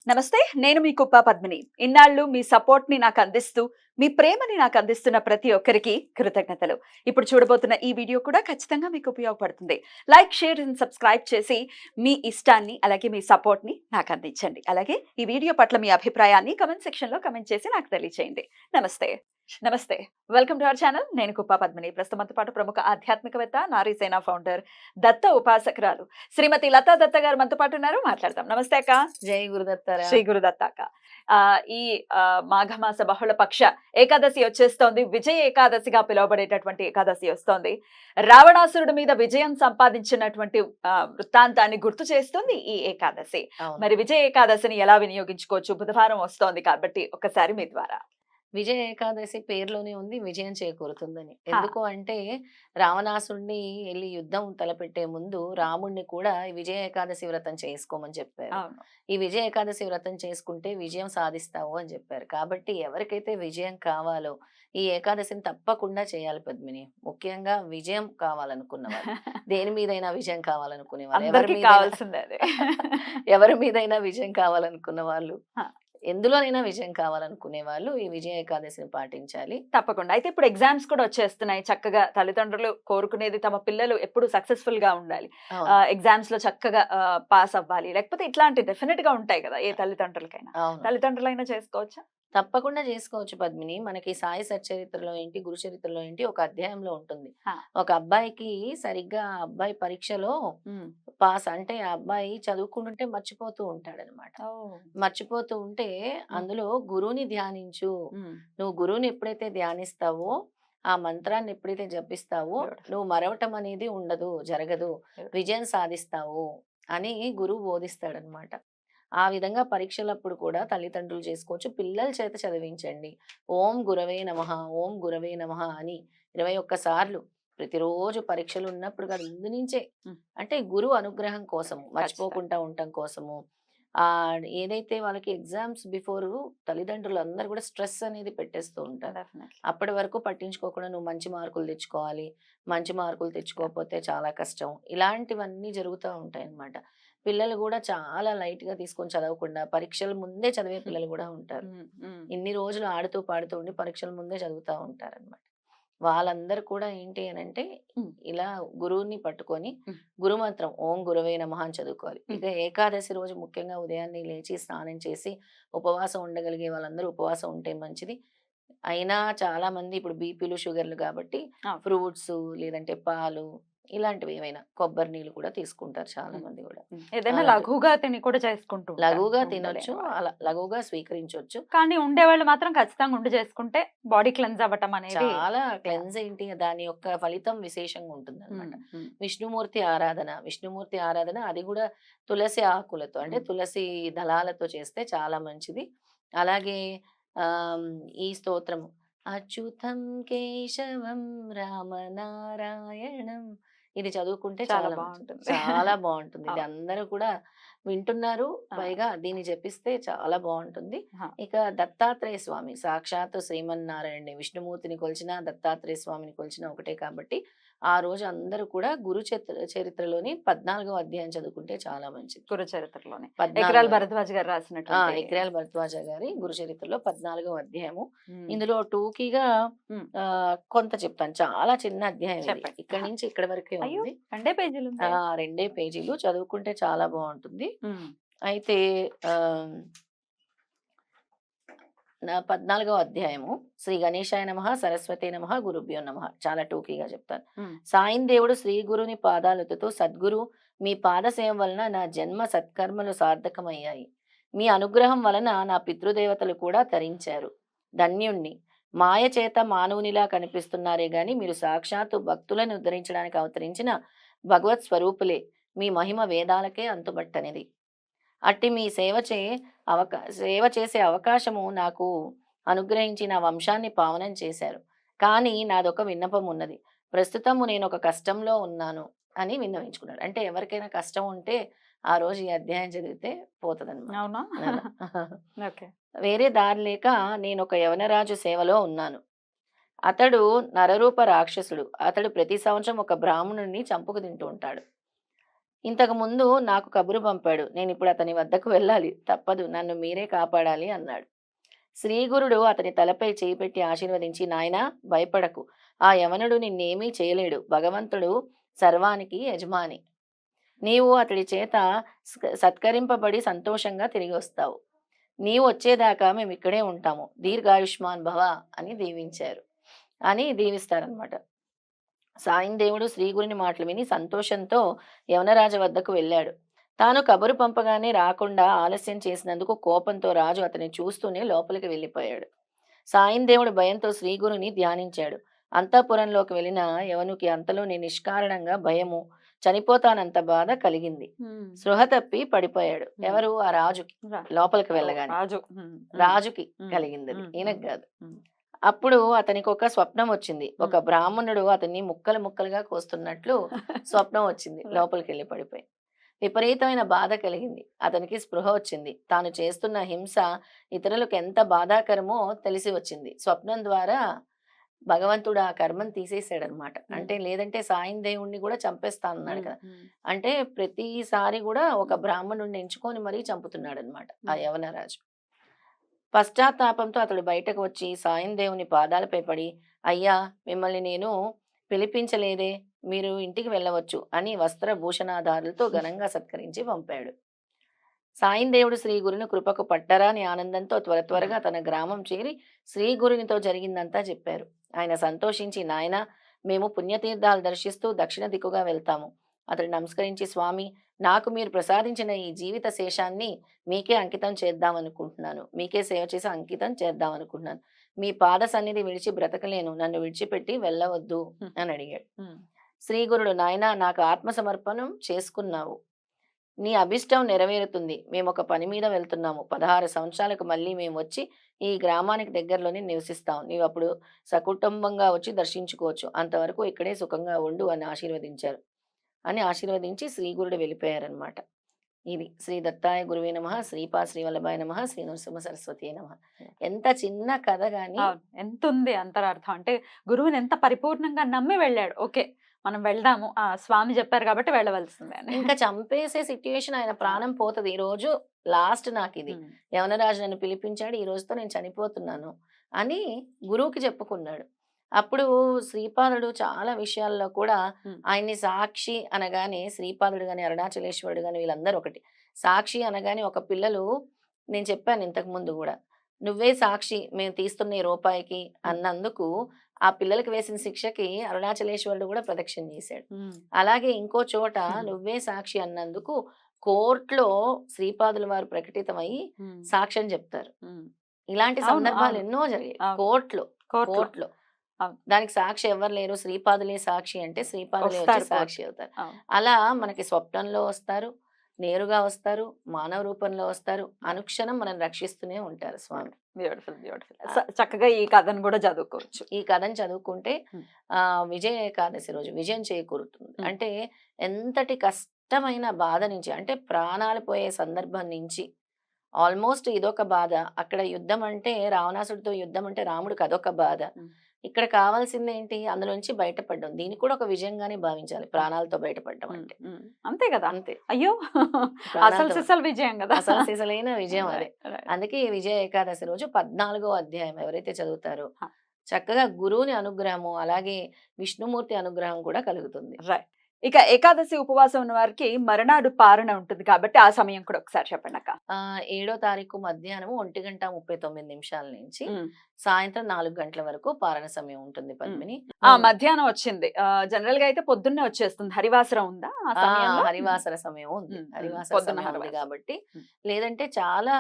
నమస్తే. నేను మీ కుప్ప పద్మిని. ఇన్నాళ్ళు మీ సపోర్ట్‌ని నాకందిస్తూ, మీ ప్రేమని నాకందిస్తున్న ప్రతి ఒక్కరికి కృతజ్ఞతలు. ఇప్పుడు చూడబోతున్న ఈ వీడియో కూడా ఖచ్చితంగా మీకు ఉపయోగపడుతుంది. లైక్, షేర్ అండ్ సబ్స్క్రైబ్ చేసి మీ ఇష్టాన్ని, అలాగే మీ సపోర్ట్‌ని నాకందించండి. అలాగే ఈ వీడియో పట్ల మీ అభిప్రాయాన్ని కామెంట్ సెక్షన్‌లో కామెంట్ చేసి నాకు తెలియచేయండి. నమస్తే. నమస్తే. Welcome to our channel. నేను కుప్ప పద్మిని. ప్రస్తుతం మనతో పాటు ప్రముఖ ఆధ్యాత్మికవేత్త, నారీసేన ఫౌండర్, దత్త ఉపాసకురాలు శ్రీమతి లతా దత్త గారు మనతో పాటు ఉన్నారు. మాట్లాడదాం. నమస్తే అక్క. జై గురుదత్తారా. శ్రీ గురుదత్త అక్క. ఈ మాఘమాస బహుళ పక్ష ఏకాదశి వచ్చేస్తోంది. విజయ ఏకాదశిగా పిలువబడేటటువంటి ఏకాదశి వస్తోంది. రావణాసురుడి మీద విజయం సంపాదించినటువంటి వృత్తాంతాన్ని గుర్తు చేస్తుంది ఈ ఏకాదశి. అవును. మరి విజయ ఏకాదశిని ఎలా వినియోగించుకోవచ్చు? బుధవారం వస్తోంది కాబట్టి ఒకసారి మీ ద్వారా. విజయ ఏకాదశి పేరులోనే ఉంది విజయం చేకూరుతుందని. హా. ఎందుకు అంటే రావణాసుడిని ఎళ్లి యుద్ధం తలపెట్టే ముందు రాముడిని కూడా ఈ విజయ ఏకాదశి వ్రతం చేసుకోమని చెప్పారు. అవును. ఈ విజయ ఏకాదశి వ్రతం చేసుకుంటే విజయం సాధిస్తావు అని చెప్పారు. కాబట్టి ఎవరికైతే విజయం కావాలో ఈ ఏకాదశిని తప్పకుండా చేయాలి పద్మిని. ముఖ్యంగా విజయం కావాలనుకున్నవారు. దేని మీదైనా విజయం కావాలనుకునేవారు. అందరికీ కావాల్సిందే అది. ఎవరి మీదైనా విజయం కావాలనుకున్న వాళ్ళు, హా. ఎందులోనైనా విజయం కావాలనుకునే వాళ్ళు ఈ విజయ ఏకాదశిని పాటించాలి. తప్పకుండా. అయితే ఇప్పుడు ఎగ్జామ్స్ కూడా వచ్చేస్తున్నాయి. చక్కగా తల్లిదండ్రులు కోరుకునేది తమ పిల్లలు ఎప్పుడు సక్సెస్‌ఫుల్ గా ఉండాలి. అవును. ఎగ్జామ్స్ లో చక్కగా పాస్ అవ్వాలి. లేకపోతే ఇట్లాంటి డెఫినిట్ గా ఉంటాయి కదా! ఏ తల్లిదండ్రులకైనా. అవును. తల్లిదండ్రులైనా చేసుకోవచ్చా? తప్పకుండా చేసుకోవచ్చు పద్మిని. మనకి సాయి సచ్చరిత్రలో ఏంటి, గురు చరిత్రలో ఏంటి ఒక అధ్యాయంలో ఉంటుంది. ఆ! ఒక అబ్బాయికి సరిగ్గా ఆ అబ్బాయి పరీక్షలో హ్మ్. పాస్ అంటే ఆ అబ్బాయి చదువుకుంటుంటే మర్చిపోతూ ఉంటాడనమాట. ఓహ్! మర్చిపోతూ ఉంటే హ్మ్. అందులో గురువుని ధ్యానించు. హ్మ్. నువ్వు గురువుని ఎప్పుడైతే ధ్యానిస్తావో, ఆ మంత్రాన్ని ఎప్పుడైతే జపిస్తావో బ్యూటిఫుల్. నువ్వు మరవటం అనేది ఉండదు, జరగదు. బ్యూటిఫుల్. విజయం సాధిస్తావు అని గురువు బోధిస్తాడనమాట. ఆ విధంగా పరీక్షలప్పుడు కూడా తల్లిదండ్రులు చేసుకోవచ్చు. పిల్లల చేత చదివించండి. ఓం గురవే నమః, ఓం గురవే నమః అని 21 సార్లు ప్రతిరోజు పరీక్షలు ఉన్నప్పుడు కాదు ముందు నుంచే, హ్మ్. అంటే గురువు అనుగ్రహం కోసము, ఖచ్చితంగా. మర్చిపోకుండా ఉండటం కోసము. ఏదైతే వాళ్ళకి ఎగ్జామ్స్ బిఫోరు తల్లిదండ్రులందరూ కూడా స్ట్రెస్ అనేది పెట్టేస్తూ ఉంటారు. డెఫినెట్‌లీ. అప్పటి వరకు పట్టించుకోకుండా నువ్వు మంచి మార్కులు తెచ్చుకోవాలి. మంచి మార్కులు తెచ్చుకోకపోతే చాలా కష్టం. ఇలాంటివన్నీ జరుగుతా ఉంటాయన్నమాట. పిల్లలు గూడా చాలా లైట్‌గా తీసుకొని చదవకుండా పరీక్షల ముందే చదివే హ్మ్. పిల్లలు గూడా ఉంటారు. హ్మ్. హ్మ్. ఇన్ని రోజులు ఆడుతూ పాడుతూ ఉండి పరీక్షల ముందే చదువుతా ఉంటారనమాట. వాళ్ళందరూ కూడా ఏంటి అనంటే హ్మ్. ఇలా గురువుని పట్టుకొని హ్మ్. గురుమంత్రం ఓం గురవే నమః అని చదువుకోవాలి. హ్మ్. ఇక ఏకాదశి రోజు ముఖ్యంగా ఉదయాన్నే లేచి స్నానం చేసి ఉపవాసం ఉండగలిగే వాళ్ళందరూ ఉపవాసం ఉంటే మంచిది. అయినా చాలామంది ఇప్పుడు బీపీలు, షుగర్‌లు గాబట్టి అవును. ఫ్రూట్సు లేదంటే పాలు ఇలాంటివి ఏవైనా కొబ్బరి నీళ్ళు కూడా తీసుకుంటారు హ్మ్. చాలామంది గూడా. హ్మ్. ఏదైనా అలాంటి లఘువుగా తిని కూడా చేసుకుంటూ ఉంటారు. లఘువుగా తినొచ్చు. ఉండలేని వాళ్ళు. అలా లఘువుగా స్వీకరించొచ్చు. కానీ ఉండేవాళ్ళు మాత్రం ఖచ్చితంగా ఉండి చేసుకుంటే బాడీ క్లెన్స్ అవ్వటం అనేది. చాలా యాహ్! క్లెన్స్ ఏంటి దాని యొక్క ఫలితం విశేషంగా ఉంటుందనమాట. హ్మ్. హ్మ్. విష్ణుమూర్తి ఆరాధన, విష్ణుమూర్తి ఆరాధన అది గూడా తులసి ఆకులతో అంటే హ్మ్. తులసి దళాలతో చేస్తే చాలా మంచిది. అలాగే ఆహ్, ఈ స్తోత్రము అచ్యుతం కేశవం రామనారాయణం ఇది చదువుకుంటే చాలా చాలా మంచిది. బావుంటుంది. చాలా బావుంటుంది. ఇది అవును. అందరూ కూడా వింటున్నారు. ఆ! పైగా దీన్ని జపిస్తే చాలా బావుంటుంది. ఆ! ఇక దత్తాత్రేయ స్వామి సాక్షాత్తు శ్రీమన్నారాయణుడే. విష్ణుమూర్తిని కొలిచినా, దత్తాత్రేయ స్వామిని కొలిచినా ఒకటే కాబట్టి, ఆ రోజు అందరూ కూడా గురు చరిత్రలోని 14వ అధ్యాయం చదువుకుంటే చాలా మంచిది. గురు చరిత్రలోనే. 'ఎకరాల 14 భరద్వాజ్' గారు రాసినటువంటి. ఎక్రాల భరద్వాజ గారి గురు చరిత్రలో 14వ అధ్యాయము. హ్మ్. ఇందులో టూకీగా హ్మ్. కొంత చెప్తాను. చాలా చిన్న అధ్యాయం ఇది. చెప్పండి. ఇక్కడి ఆహా! నుంచి ఇక్కడి వరకే అయ్యో! ఉంది. 2 పేజీలుందే. 2 పేజీలు చదువుకుంటే చాలా బావుంటుంది. హ్మ్. అయితే ఆహ్ 14వ అధ్యాయము శ్రీ గణేశాయ నమః, సరస్వతే నమః, గురుభ్యో నమః. చాలా టూకీగా చెప్తాను. హ్మ్. సాయిన్ దేవుడు శ్రీ గురుని పాదాలెత్తుతూ సద్గురు మీ పాద సేవ వలన నా జన్మ సత్కర్మలు సార్థకమయ్యాయి. మీ అనుగ్రహం వలన నా పితృదేవతలు కూడా తరించారు. ధన్యుణ్ణి. మాయ చేత మానవునిలా కనిపిస్తున్నారే గాని మీరు సాక్షాత్తు భక్తులను ఉద్ధరించడానికి అవతరించిన భగవత్ స్వరూపులే. మీ మహిమ వేదాలకే అంతుబట్టనిది. అట్టి మీ సేవ చేసే అవకాశము నాకు అనుగ్రహించి నా వంశాన్ని పావనం చేశారు. కానీ నాదొక విన్నపం ఉన్నది. ప్రస్తుతము నేనొక కష్టంలో ఉన్నాను అని విన్నవించుకున్నాడు. అంటే ఎవరికైనా కష్టం ఉంటే ఆ రోజు ఈ అధ్యాయం చదివితే పోతదనమాట. అవునా? అలా. ఓకే. వేరే దారి లేక నేనొక యవనరాజు సేవలో ఉన్నాను. అతడు నరరూప రాక్షసుడు. అతడు ప్రతి సంవత్సరం ఒక బ్రాహ్మణుడిని చంపుకు తింటూ ఉంటాడు. ఇంతకు ముందు నాకు కబురు పంపాడు. నేనిప్పుడు అతని వద్దకు వెళ్ళాలి. తప్పదు. నన్ను మీరే కాపాడాలి అన్నాడు. శ్రీగురుడు అతని తలపై చేయి పెట్టి ఆశీర్వదించి, నాయనా భయపడకు. ఆ యవనుడు నిన్నేమీ చేయలేడు. భగవంతుడు సర్వానికి యజమాని. నీవు అతడి చేత సత్కరింపబడి సంతోషంగా తిరిగొస్తావు. నీవు వచ్చేదాకా మేమిక్కడే ఉంటాము. దీర్ఘాయుష్మాన్ భవ అని దీవించారు. అని దీవిస్తారనమాట. సాయందేవుడు శ్రీగురుని మాటలు విని సంతోషంతో యవనరాజు వద్దకు వెళ్ళాడు. తాను కబురు పంపగానే రాకుండా ఆలస్యం చేసినందుకు కోపంతో రాజు అతన్ని చూస్తూనే లోపలికి వెళ్ళిపోయాడు. సాయందేవుడు భయంతో శ్రీగురుని ధ్యానించాడు. అంతఃపురంలోకి వెళ్ళిన యవనుకి అంతలోనే నిష్కారణంగా భయము, చనిపోతానంత బాధ కలిగింది. స్పృహ తప్పి పడిపోయాడు. ఎవరు? ఆ రాజుకి. లోపలికి వెళ్ళగానే రాజు రాజుకి కలిగింది, ఈయనకు కాదు. అప్పుడు అతనికి ఒక స్వప్నం వచ్చింది. ఒక బ్రాహ్మణుడు అతన్ని ముక్కలు ముక్కలుగా కోస్తున్నట్లు స్వప్నం వచ్చింది. లోపలికి వెళ్ళి పడిపోయి విపరీతమైన బాధ కలిగింది. అతనికి స్పృహ వచ్చింది. తాను చేస్తున్న హింస ఇతరులకు ఎంత బాధాకరమో తెలిసి వచ్చింది. స్వప్నం ద్వారా భగవంతుడు ఆ కర్మను తీసేసాడనమాట. అంటే లేదంటే సాయం దేవుణ్ణి కూడా చంపేస్తా అన్నాడు కదా. అంటే ప్రతిసారి కూడా ఒక బ్రాహ్మణుడిని ఎంచుకొని మరీ చంపుతున్నాడు అనమాట ఆ యవనరాజు. పశ్చాత్తాపంతో అతడు బయటకు వచ్చి సాయం దేవుని పాదాలపై పడి, అయ్యా మిమ్మల్ని నేను పిలిపించలేదే, మీరు ఇంటికి వెళ్ళవచ్చు అని వస్త్రభూషణాధారులతో ఘనంగా సత్కరించి పంపాడు. సాయందేవుడు శ్రీ గురుని కృపకు పట్టరాని ఆనందంతో త్వరగా తన గ్రామం చేరి శ్రీ గురునితో జరిగిందంతా చెప్పారు. ఆయన సంతోషించి, నాయనా మేము పుణ్యతీర్థాలు దర్శిస్తూ దక్షిణ దిక్కుగా వెళ్తాము. అతడు నమస్కరించి, స్వామి నాకు మీరు ప్రసాదించిన ఈ జీవిత శేషాన్ని మీకే అంకితం చేద్దామనుకుంటున్నాను. మీకే సేవ చేసి అంకితం చేద్దామనుకుంటున్నాను. మీ పాద సన్నిధి విడిచి బ్రతకలేను. నన్ను విడిచిపెట్టి వెళ్ళవద్దు అని అడిగాడు. శ్రీగురుడు, నాయనా నాకు ఆత్మసమర్పణం చేసుకున్నావు. నీ అభిష్టం నెరవేరుతుంది. మేము ఒక పని మీద వెళ్తున్నాము. 16 సంవత్సరాలకు మళ్ళీ మేము వచ్చి ఈ గ్రామానికి దగ్గరలోనే నివసిస్తాం. నీవు అప్పుడు సకుటుంబంగా వచ్చి దర్శించుకోవచ్చు. అంతవరకు ఇక్కడే సుఖంగా ఉండు అని ఆశీర్వదించారు. అని ఆశీర్వదించి శ్రీగురుడు వెళ్ళిపోయారనమాట. ఇది శ్రీ దత్తాయ గురువే నమః, శ్రీపా శ్రీవల్లభాయ నమః, శ్రీ నరసింహ సరస్వతి నమః. ఎంత చిన్న కథ గాని ఎంత ఉంది అంతరార్థం. అంటే గురువుని ఎంత పరిపూర్ణంగా నమ్మి వెళ్ళాడు. ఓకే, మనం వెళ్దాము, ఆ స్వామి చెప్పారు కాబట్టి వెళ్ళవలసిందే అని. ఇంకా చంపేసే సిట్యుయేషన్, ఆయన ప్రాణం పోతది. ఈ రోజు లాస్ట్ నాకు ఇది. యవనరాజు నన్ను పిలిపించాడు, ఈ రోజుతో నేను చనిపోతున్నాను అని గురువుకి చెప్పుకున్నాడు. అప్పుడు శ్రీపాదుడు చాలా విషయాల్లో కూడా ఆయన్ని సాక్షి అనగానే, శ్రీపాదుడు గాని అరుణాచలేశ్వరుడు గాని వీళ్ళందరూ ఒకటి. సాక్షి అనగానే ఒక పిల్లలు, నేను చెప్పాను ఇంతకు ముందు కూడా, నువ్వే సాక్షి మేము తీస్తున్న ఈ రూపాయికి అన్నందుకు ఆ పిల్లలకి వేసిన శిక్షకి అరుణాచలేశ్వరుడు కూడా ప్రదక్షిణ చేశాడు. అలాగే ఇంకో చోట నువ్వే సాక్షి అన్నందుకు కోర్టులో శ్రీపాదుల వారు ప్రకటితమై సాక్ష్యం చెప్తారు. ఇలాంటి సందర్భాలు ఎన్నో జరిగాయి కోర్టులో. దానికి సాక్షి ఎవరు లేరు, శ్రీపాదులే సాక్షి అంటే శ్రీపాదులే వచ్చి సాక్షి అవుతారు. అలా మనకి స్వప్నంలో వస్తారు, నేరుగా వస్తారు, మానవ రూపంలో వస్తారు, అనుక్షణం మనం రక్షిస్తూనే ఉంటారు స్వామి. Beautiful beautiful. చక్కగా ఈ కథను కూడా చదువుకోవచ్చు. ఈ కథను చదువుకుంటే విజయ ఏకాదశి రోజు విజయం చేకూరుతుంది. అంటే ఎంతటి కష్టమైన బాధ నుంచి, అంటే ప్రాణాలు పోయే సందర్భం నుంచి, ఆల్మోస్ట్ ఇదొక బాధ. అక్కడ యుద్ధం అంటే రావణాసుడితో యుద్ధం అంటే రాముడికి అదొక బాధ. ఇక్కడ కావాల్సింది ఏంటి? అందులోంచి బయటపడడం. దీన్ని కూడా ఒక విజయంగానే భావించాలి, ప్రాణాలతో బయటపడడం అంటే. అంతే కదా. అంతే. అయ్యో, అసలు సిసలు విజయం కదా. అసలు సిసలైన విజయం అదే. అందుకే ఈ విజయ ఏకాదశి రోజు 14వ అధ్యాయం ఎవరైతే చదువుతారో చక్కగా గురువుని అనుగ్రహము, అలాగే విష్ణుమూర్తి అనుగ్రహం కూడా కలుగుతుంది. రైట్. ఇక ఏకాదశి ఉపవాసం ఉన్న వారికి మరునాడు పారణ ఉంటుంది కాబట్టి ఆ సమయం కూడా ఒకసారి చెప్పండి అక్క. 7వ తారీఖు మధ్యాహ్నం 1:39 నుంచి సాయంత్రం 4 గంటల వరకు పారణ సమయం ఉంటుంది పద్మిని. మధ్యాహ్నం వచ్చింది. జనరల్ గా అయితే పొద్దున్నే వచ్చేస్తుంది. హరివాసరం ఉందా ఆ సమయంలో? హరివాసర సమయం ఉంది. హరివాసర సమయం ఉంది కాబట్టి, లేదంటే చాలా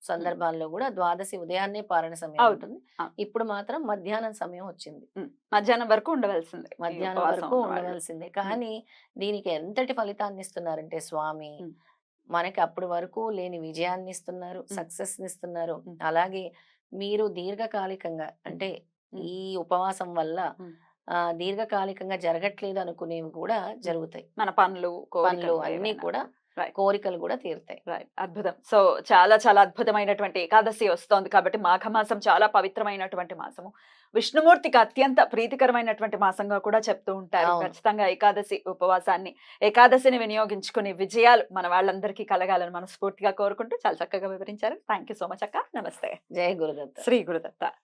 సందర్భాల్లో కూడా ద్వాదశి ఉదయాన్నే పారణ సమయం ఉంటుంది. ఇప్పుడు మాత్రం మధ్యాహ్నం సమయం వచ్చింది. మధ్యాహ్నం వరకు ఉండవలసిందే. మధ్యాహ్నం వరకు ఉండవలసిందే. కానీ దీనికి ఎంతటి ఫలితాన్ని ఇస్తున్నారంటే స్వామి, మనకి అప్పటి వరకు లేని విజయాన్ని ఇస్తున్నారు, సక్సెస్ ఇస్తున్నారు. అలాగే మీరు దీర్ఘకాలికంగా, అంటే ఈ ఉపవాసం వల్ల దీర్ఘకాలికంగా జరగట్లేదు అనుకునేవి కూడా జరుగుతాయి. మన పనులు అన్ని కూడా Right. కోరికలు కూడా తీరుతాయి. రైట్, అద్భుతం. సో చాలా చాలా అద్భుతమైనటువంటి ఏకాదశి వస్తోంది కాబట్టి మాఘమాసం చాలా పవిత్రమైనటువంటి మాసము, విష్ణుమూర్తికి అత్యంత ప్రీతికరమైనటువంటి మాసంగా కూడా చెప్తూ ఉంటారు. అవును. ఖచ్చితంగా ఏకాదశి ఉపవాసాన్ని, ఏకాదశిని వినియోగించుకుని విజయాలు మన వాళ్ళందరికీ కలగాలని మనస్ఫూర్తిగా కోరుకుంటూ చాలా చక్కగా వివరించారు. థ్యాంక్ యూ సో మచ్ అక్క. నమస్తే. జై గురుదత్త. శ్రీ గురుదత్త.